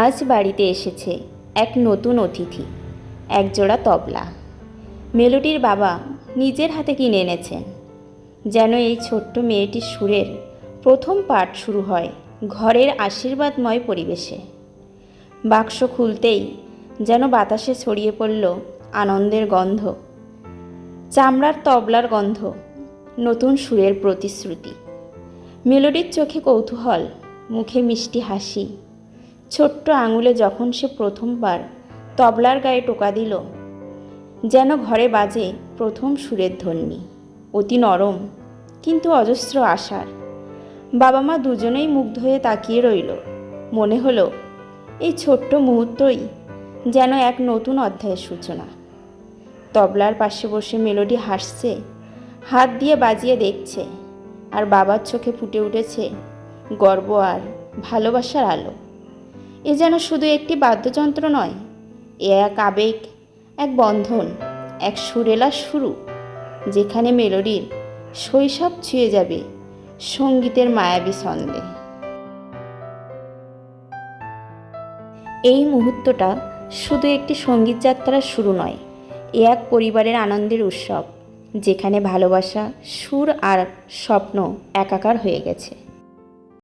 আজ বাড়িতে এসেছে এক নতুন অতিথি, একজোড়া তবলা। মেলোডির বাবা নিজের হাতে কিনে এনেছেন। যেন এই ছোট্ট মেয়েটির সুরের প্রথম পাঠ শুরু হয় ঘরের আশীর্বাদময় পরিবেশে। বাক্স খুলতেই যেন বাতাসে ছড়িয়ে পড়ল আনন্দের গন্ধ, চামড়ার তবলার গন্ধ, নতুন সুরের প্রতিশ্রুতি। মেলোডির চোখে কৌতূহল, মুখে মিষ্টি হাসি। ছোট্ট আঙুলে যখন সে প্রথমবার তবলার গায়ে টোকা দিল, যেন ঘরে বাজে প্রথম সুরের ধ্বনি, অতি নরম কিন্তু অজস্র আশার। বাবা মা দুজনেই মুগ্ধ হয়ে তাকিয়ে রইল। মনে হলো এই ছোট্ট মুহূর্তই যেন এক নতুন অধ্যায়ের সূচনা। তবলার পাশে বসে মেলোডি হাসছে, হাত দিয়ে বাজিয়ে দেখছে, আর বাবার চোখে ফুটে উঠেছে গর্ব আর ভালোবাসার আলো। এ যেন শুধু একটি বাদ্যযন্ত্র নয়, এ এক আবেগ, এক বন্ধন, এক সুরেলা শুরু, যেখানে মেলোডির শৈশব ছুঁয়ে যাবে সঙ্গীতের মায়াবী ছন্দে। এই মুহূর্তটা শুধু একটি সঙ্গীত যাত্রার শুরু নয়, এ এক পরিবারের আনন্দের উৎসব, যেখানে ভালোবাসা, সুর আর স্বপ্ন একাকার হয়ে গেছে।